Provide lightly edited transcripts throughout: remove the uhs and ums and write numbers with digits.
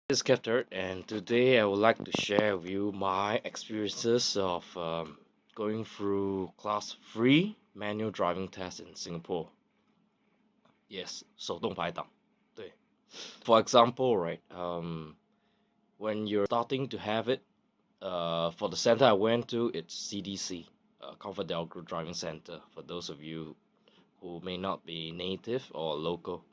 This is KevTarot, and today I would like to share with you my experiences of going through class 3 manual driving test in Singapore. Yes, 手动排档. 对. For example, right, when you're starting to have it, for the center I went to, it's CDC, ComfortDelGro Driving Center, for those of you who may not be native or local.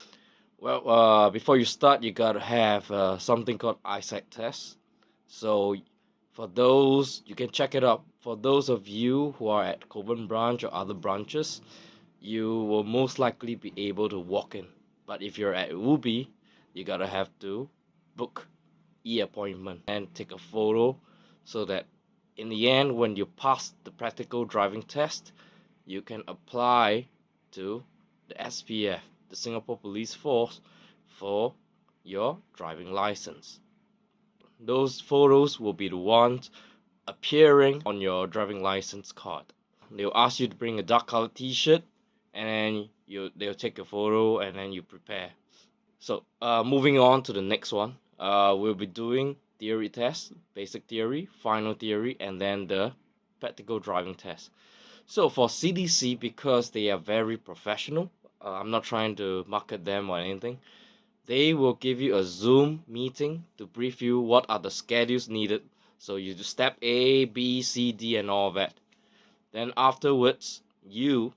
Well, before you start, you gotta have something called eyesight test. So, for those, you can check it out. For those of you who are at Coburn branch or other branches, you will most likely be able to walk in. But if you're at Ubi, you gotta have to book e-appointment and take a photo, so that in the end, when you pass the practical driving test, you can apply to the SPF, the Singapore Police Force, for your driving license. Those photos will be the ones appearing on your driving license card. They'll ask you to bring a dark colored t-shirt, and then they'll take a photo, and then you prepare. So moving on to the next one, we'll be doing theory test, basic theory, final theory, and then the practical driving test. So for CDC, because they are very professional, I'm not trying to market them or anything, they will give you a Zoom meeting to brief you what are the schedules needed. So you do step A, B, C, D, and all that. Then afterwards, you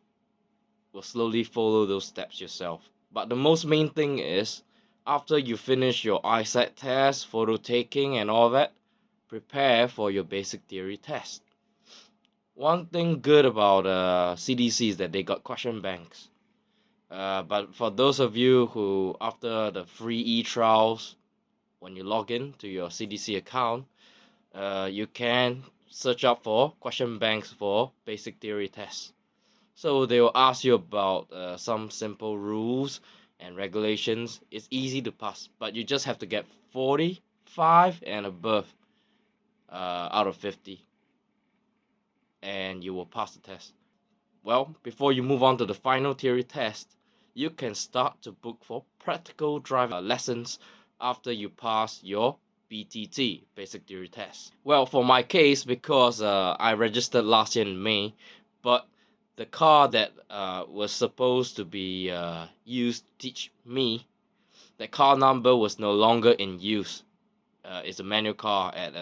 will slowly follow those steps yourself. But the most main thing is, after you finish your eyesight test, photo taking, and all that, prepare for your basic theory test. One thing good about CDC is that they got question banks. But for those of you who, after the free e-trials, when you log in to your CDC account, you can search up for question banks for basic theory tests. So they will ask you about some simple rules and regulations. It's easy to pass, but you just have to get 45 and above out of 50, and you will pass the test. Well, before you move on to the final theory test, you can start to book for practical driving lessons after you pass your BTT, basic theory test. Well, for my case, because I registered last year in May, but the car that was supposed to be used to teach me, the car number was no longer in use. It's a manual car at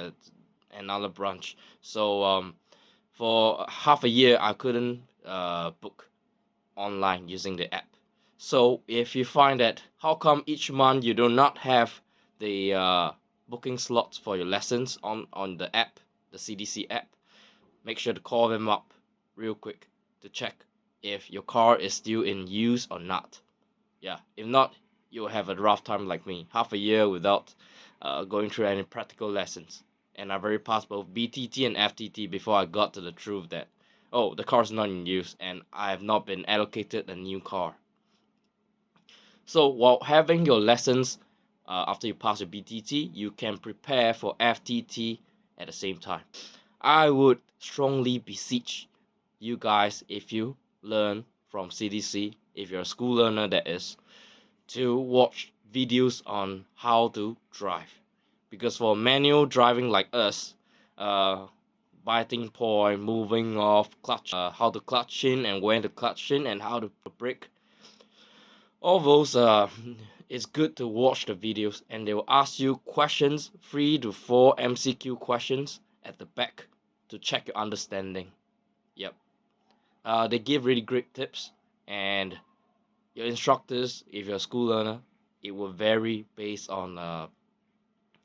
another branch. So for half a year, I couldn't book online using the app. So if you find that, how come each month you do not have the booking slots for your lessons on the app, the CDC app, make sure to call them up real quick to check if your car is still in use or not. Yeah, if not, you'll have a rough time like me, half a year without going through any practical lessons. And I've already passed both BTT and FTT before I got to the truth that, oh, the car's not in use and I have not been allocated a new car. So while having your lessons after you pass your BTT, you can prepare for FTT at the same time. I would strongly beseech you guys, if you learn from CDC, if you're a school learner that is, to watch videos on how to drive. Because for manual driving like us, biting point, moving off, clutch, how to clutch in and when to clutch in and how to brake, all those it's good to watch the videos, and they will ask you questions, 3 to 4 MCQ questions at the back to check your understanding. Yep. They give really great tips, and your instructors, if you're a school learner, it will vary based on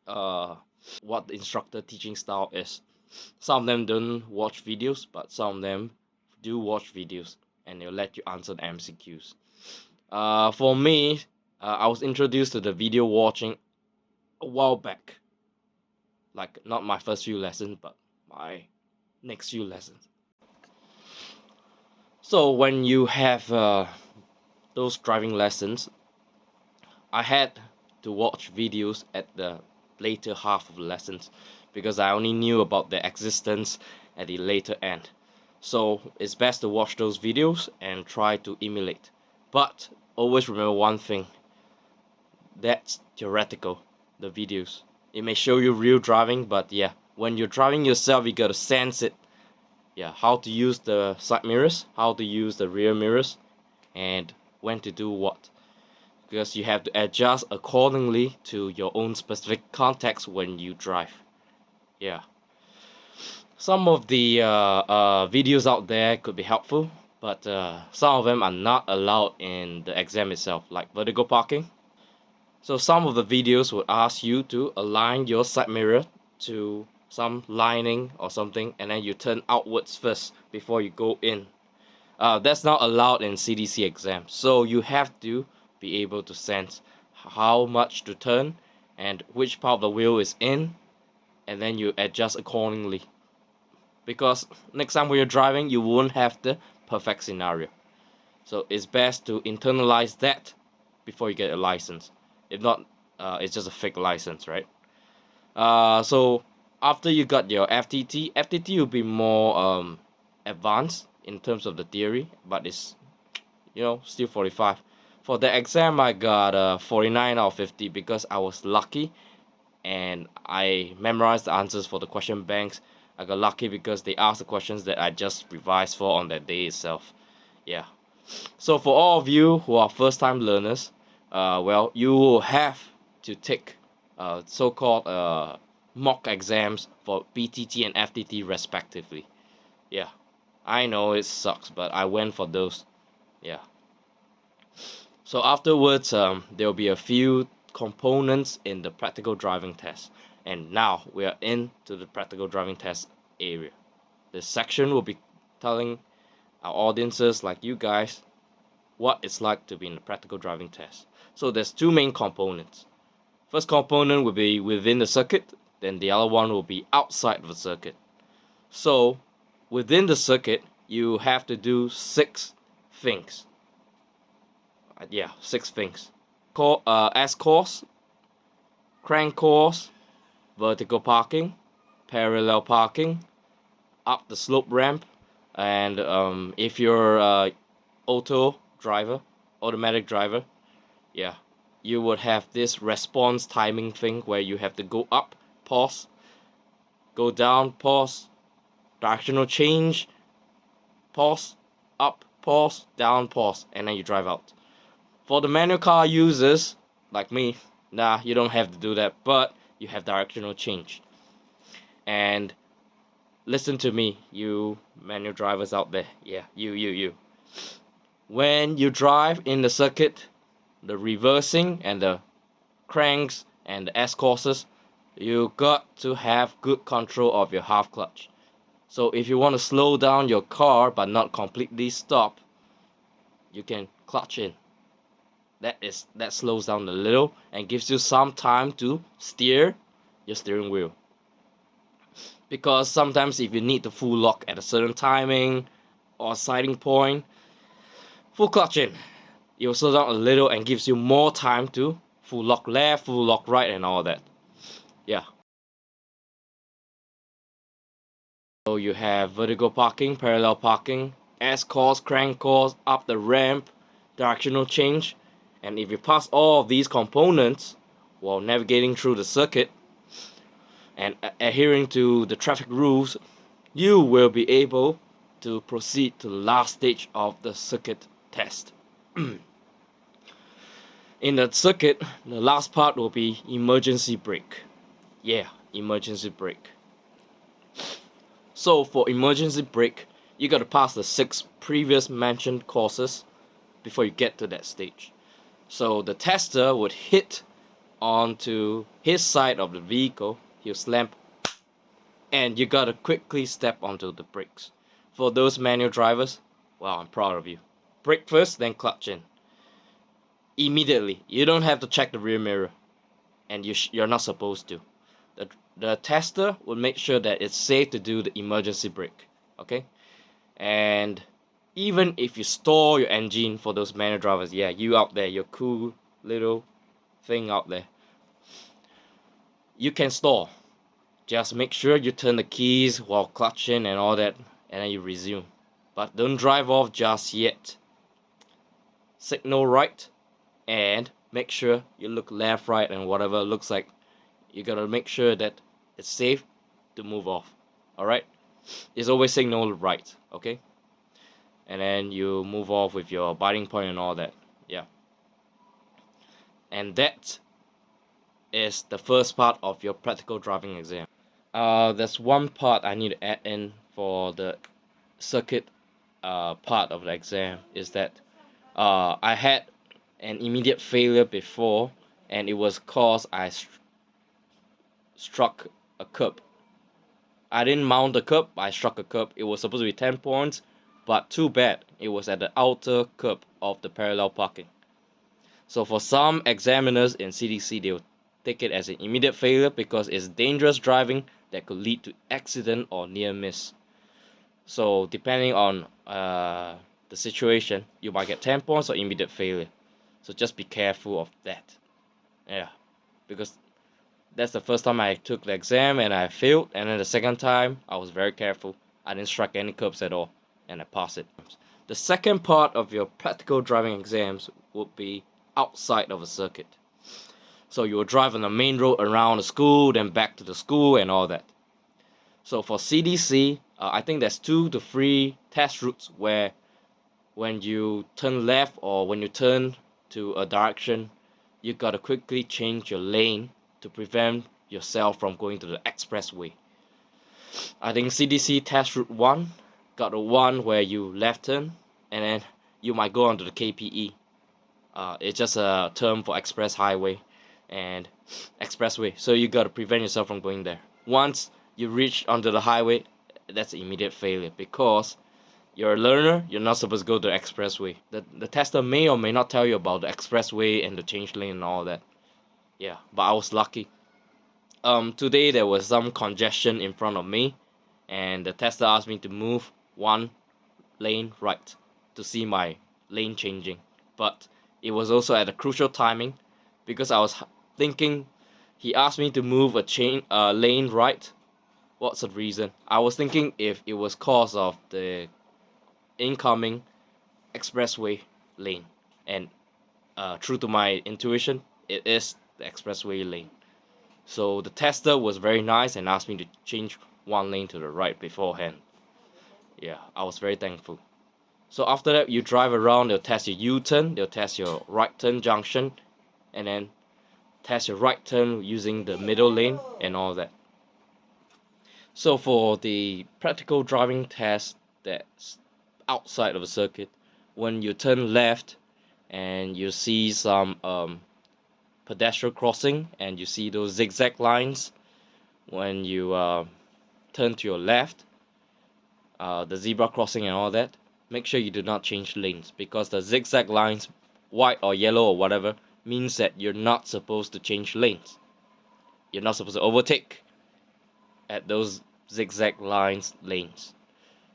what the instructor teaching style is. Some of them don't watch videos, but some of them do watch videos, and they'll let you answer the MCQs. For me, I was introduced to the video watching a while back. Like, not my first few lessons, but my next few lessons. So when you have those driving lessons, I had to watch videos at the later half of the lessons because I only knew about their existence at the later end. So it's best to watch those videos and try to emulate. But always remember one thing, that's theoretical. the videos. It may show you real driving, but yeah, when you're driving yourself, you gotta sense it. Yeah, how to use the side mirrors, how to use the rear mirrors, and when to do what. Because you have to adjust accordingly to your own specific context when you drive. Yeah. Some of the videos out there could be helpful, but some of them are not allowed in the exam itself, like vertical parking. So some of the videos would ask you to align your side mirror to some lining or something, and then you turn outwards first before you go in. That's not allowed in CDC exam, so you have to be able to sense how much to turn and which part of the wheel is in, and then you adjust accordingly. Because next time when you're driving, you won't have the perfect scenario. So it's best to internalize that before you get a license. If not, it's just a fake license, right? So after you got your FTT will be more advanced in terms of the theory, but it's still 45. For the exam, I got 49 out of 50 because I was lucky and I memorized the answers for the question banks. I got lucky because they asked the questions that I just revised for on that day itself. Yeah. So for all of you who are first-time learners, well, you will have to take so-called mock exams for PTT and FTT respectively. Yeah, I know it sucks, but I went for those. Yeah. So afterwards, there will be a few components in the practical driving test. And now we are into the practical driving test area. This section will be telling our audiences like you guys what it's like to be in the practical driving test. So there's two main components. First component will be within the circuit, then the other one will be outside of the circuit. So within the circuit, you have to do 6 things. Yeah, 6 things. S-course, crank course, vertical parking, parallel parking, up the slope ramp, and if you're automatic driver, yeah, you would have this response timing thing where you have to go up, pause, go down, pause, directional change, pause, up, pause, down, pause, and then you drive out. For the manual car users like me, nah, you don't have to do that, but you have directional change. And listen to me, you manual drivers out there. Yeah, you. When you drive in the circuit, the reversing and the cranks and the S-courses, you got to have good control of your half clutch. So if you want to slow down your car but not completely stop, you can clutch in. That slows down a little and gives you some time to steer your steering wheel. Because sometimes if you need the full lock at a certain timing or sighting point, full clutch in. It will slow down a little and gives you more time to full lock left, full lock right, and all that. Yeah. So you have vertical parking, parallel parking, S-course, crank course, up the ramp, directional change. And if you pass all of these components while navigating through the circuit and adhering to the traffic rules, you will be able to proceed to the last stage of the circuit test. In the circuit, the last part will be emergency brake. Yeah, emergency brake. So for emergency brake, you gotta pass the 6 previous mentioned courses before you get to that stage. So the tester would hit onto his side of the vehicle, he'll slam, and you gotta quickly step onto the brakes. For those manual drivers, well, I'm proud of you. Brake first, then clutch in. Immediately. You don't have to check the rear mirror, and you're not supposed to. The tester will make sure that it's safe to do the emergency brake, okay? And even if you store your engine for those manual drivers, yeah, you out there, your cool little thing out there, you can store. Just make sure you turn the keys while clutching and all that, and then you resume. But don't drive off just yet. Signal right, and make sure you look left, right, and whatever looks like You gotta make sure that it's safe to move off. Alright? It's always signal right, okay? And then you move off with your biting point and all that. Yeah. And that is the first part of your practical driving exam. There's one part I need to add in for the circuit part of the exam, is that I had an immediate failure before, and it was cause I struck a curb. I didn't mount the curb, I struck a curb. It was supposed to be 10 points, but too bad, it was at the outer curb of the parallel parking. So for some examiners in CDC, they'll take it as an immediate failure because it's dangerous driving that could lead to accident or near miss. So depending on the situation, you might get 10 points or immediate failure. So just be careful of that. Yeah, because that's the first time I took the exam and I failed, and then the second time I was very careful. I didn't strike any curbs at all, and I passed it. The second part of your practical driving exams would be outside of a circuit. So you will drive on the main road around the school, then back to the school and all that. So for CDC, I think there's 2 to 3 test routes where when you turn left or when you turn to a direction, you gotta quickly change your lane to prevent yourself from going to the expressway. I think CDC test route 1 got the one where you left turn and then you might go onto the KPE. It's just a term for express highway and expressway, so you gotta prevent yourself from going there. Once you reach onto the highway, that's immediate failure because you're a learner, you're not supposed to go to the expressway. The tester may or may not tell you about the expressway and the change lane and all that. Yeah, but I was lucky. Today there was some congestion in front of me, and the tester asked me to move 1 lane right to see my lane changing. But it was also at a crucial timing because I was thinking he asked me to move a lane right. What's the reason? I was thinking if it was cause of the incoming expressway lane, and true to my intuition, it is the expressway lane. So the tester was very nice and asked me to change 1 lane to the right beforehand. Yeah, I was very thankful. So after that, you drive around, they'll test your U-turn, they'll test your right turn junction, and then test your right turn using the middle lane and all that. So for the practical driving test that's outside of a circuit, when you turn left and you see some pedestrian crossing and you see those zigzag lines, when you turn to your left, the zebra crossing and all that, make sure you do not change lanes because the zigzag lines, white or yellow or whatever, means that you're not supposed to change lanes. You're not supposed to overtake at those zigzag lanes.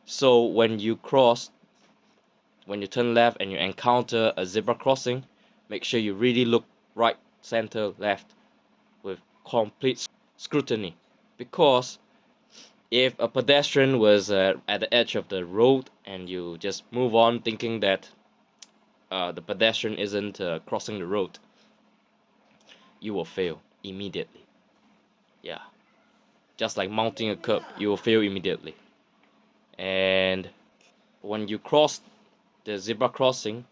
So when you turn left and you encounter a zebra crossing, make sure you really look right, center, left with complete scrutiny, because if a pedestrian was at the edge of the road and you just move on thinking that the pedestrian isn't crossing the road, you will fail immediately. Yeah, just like mounting a curb, you will fail immediately. And when you cross the zebra crossing,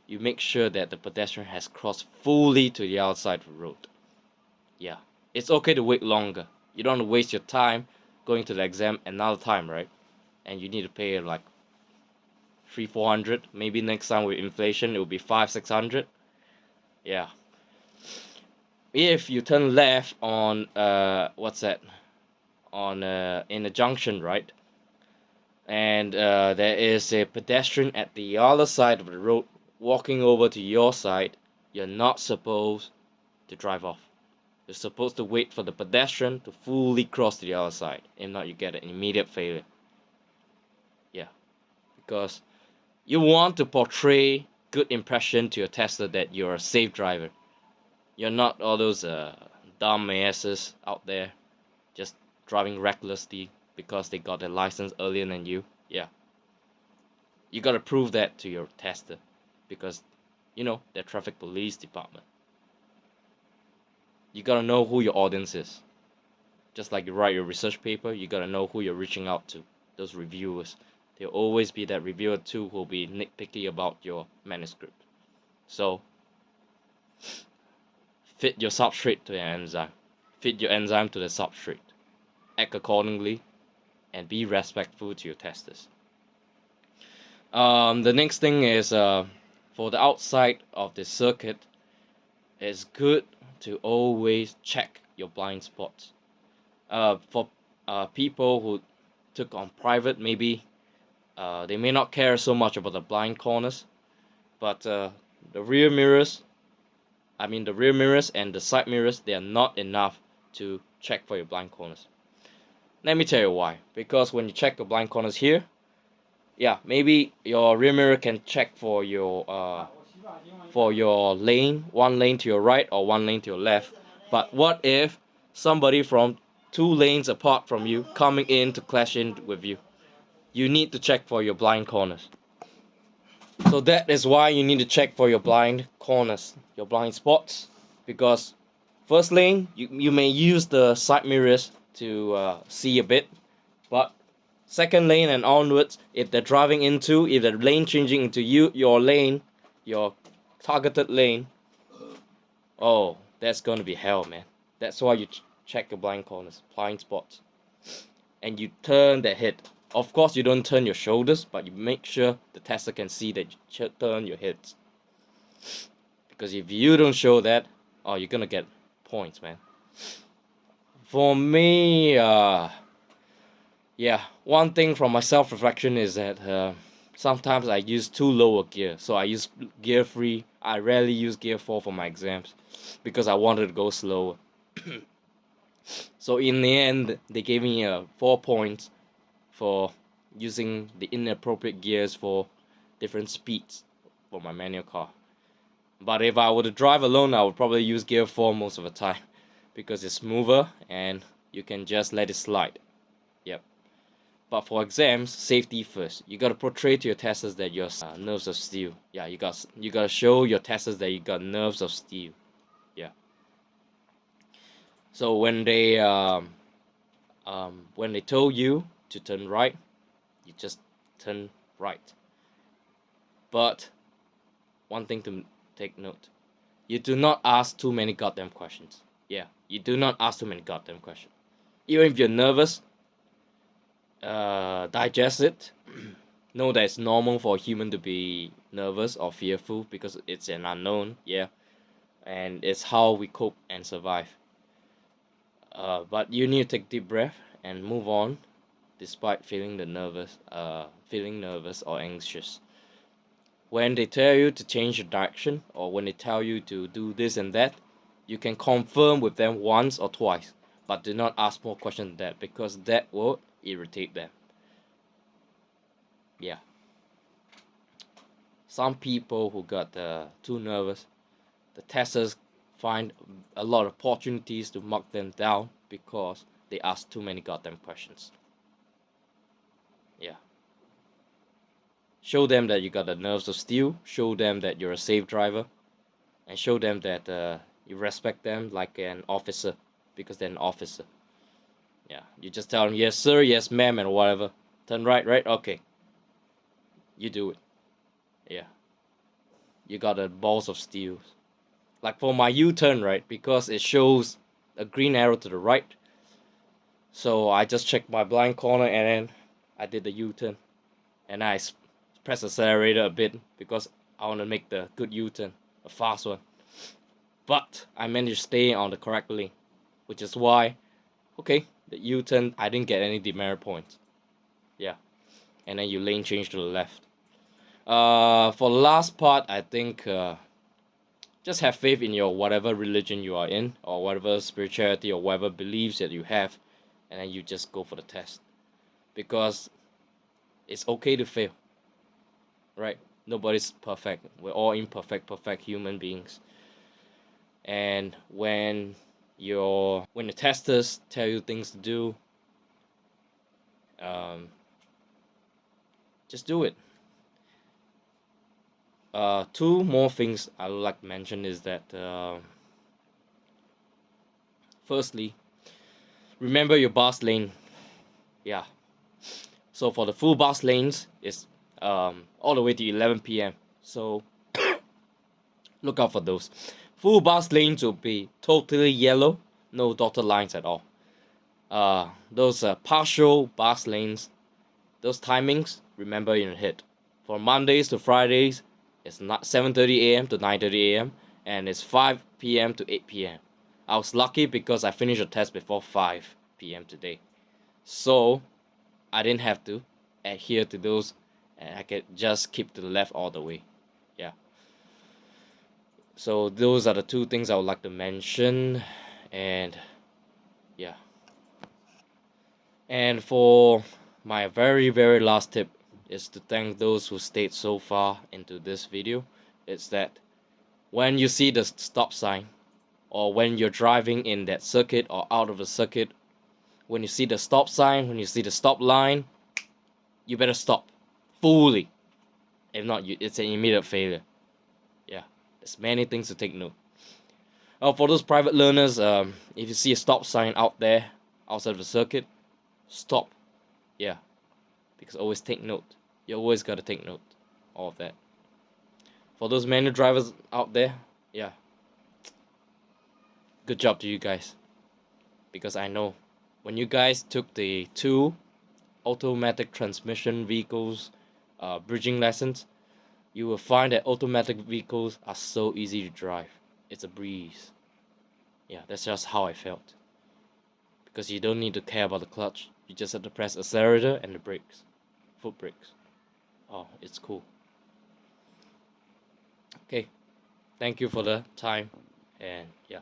you make sure that the pedestrian has crossed fully to the outside of the road. Yeah, it's okay to wait longer. You don't want to waste your time going to the exam another time, right? And you need to pay like 300-400. Maybe next time with inflation it will be 500-600. Yeah. If you turn left on what's that? On in a junction, right? And there is a pedestrian at the other side of the road walking over to your side, you're not supposed to drive off. You're supposed to wait for the pedestrian to fully cross to the other side. If not, you get an immediate failure. Yeah, because you want to portray good impression to your tester that you're a safe driver. You're not all those dumb asses out there just driving recklessly because they got their license earlier than you. Yeah, you gotta prove that to your tester because they're traffic police department. You gotta know who your audience is. Just like you write your research paper, you gotta know who you're reaching out to. Those reviewers. There'll always be that reviewer too who'll be nitpicky about your manuscript. So fit your substrate to an enzyme. Fit your enzyme to the substrate. Act accordingly and be respectful to your testers. The next thing is for the outside of the circuit, it's good to always check your blind spots. For people who took on private, maybe they may not care so much about the blind corners, but the rear mirrors, the rear mirrors and the side mirrors, they are not enough to check for your blind corners. Let me tell you why. Because when you check your blind corners here, yeah, maybe your rear mirror can check for your lane, one lane to your right or one lane to your left. But what if somebody from 2 lanes apart from you coming in to clash in with you? You need to check for your blind corners. So that is why you need to check for your blind corners, your blind spots, because first lane you may use the side mirrors to see a bit, but second lane and onwards, if they're driving into, if they're lane changing into your lane, your targeted lane, oh, that's gonna be hell, man. That's why you check your blind corners, blind spots, and you turn the head. Of course, you don't turn your shoulders, but you make sure the tester can see that you turn your heads. Because if you don't show that, oh, you're gonna get points, man. For me, yeah, one thing from my self-reflection is that sometimes I use too low a gear. So I use gear 3. I rarely use gear 4 for my exams because I wanted to go slower. So in the end, they gave me 4 points for using the inappropriate gears for different speeds for my manual car. But if I were to drive alone, I would probably use gear 4 most of the time because it's smoother and you can just let it slide. Yep. But for exams, safety first. You gotta portray to your testers that you're nerves of steel. Yeah, you gotta show your testers that you got nerves of steel. Yeah. So when they told you to turn right, you just turn right. But one thing to take note: you do not ask too many goddamn questions. Yeah, you do not ask too many goddamn questions. Even if you're nervous, digest it. Know that it's normal for a human to be nervous or fearful because it's an unknown, yeah, and it's how we cope and survive. But you need to take deep breath and move on, despite feeling nervous or anxious. When they tell you to change your direction or when they tell you to do this and that, you can confirm with them once or twice, but do not ask more questions than that because that will irritate them. Yeah. Some people who got too nervous, the testers find a lot of opportunities to mark them down because they ask too many goddamn questions. Yeah. Show them that you got the nerves of steel, show them that you're a safe driver, and show them that you respect them like an officer because they're an officer. Yeah, you just tell them yes sir, yes ma'am, and whatever. Turn right, right, okay. You do it. Yeah. You got the balls of steel. Like for my U-turn, right, because it shows a green arrow to the right. So I just checked my blind corner and then I did the U-turn. And I press accelerator a bit because I want to make the good U-turn, a fast one. But I managed to stay on the correct lane, which is why, okay, the U-turn, I didn't get any demerit points. Yeah. And then you lane change to the left. For the last part, I think just have faith in your whatever religion you are in, or whatever spirituality or whatever beliefs that you have, and then you just go for the test. Because it's okay to fail, right? Nobody's perfect. We're all imperfect, perfect human beings. And when the testers tell you things to do, just do it. Two more things I would like to mention is that Firstly, remember your bus lane. Yeah. So for the full bus lanes, it's all the way to 11 p.m. So look out for those. Full bus lanes will be totally yellow, no dotted lines at all. Those partial bus lanes, those timings, remember in your head. For Mondays to Fridays, it's not 7:30 a.m. to 9:30 a.m. and it's 5 p.m. to 8 p.m. I was lucky because I finished the test before 5 p.m. today. So I didn't have to adhere to those and I could just keep to the left all the way. Yeah. So those are the two things I would like to mention, and yeah. And for my very last tip is to thank those who stayed so far into this video. It's that when you see the stop sign, or when you're driving in that circuit or out of the circuit, when you see the stop sign, when you see the stop line, you better stop fully. If not, it's an immediate failure. Yeah, there's many things to take note. For those private learners, if you see a stop sign out there outside of the circuit, stop. Yeah, because always take note. You always gotta take note of that. For those manual drivers out there, yeah, good job to you guys. Because I know when you guys took the 2 automatic transmission vehicles bridging lessons, you will find that automatic vehicles are so easy to drive. It's a breeze. Yeah, that's just how I felt. Because you don't need to care about the clutch. You just have to press accelerator and the brakes. Foot brakes. Oh, it's cool. Okay. Thank you for the time. And yeah.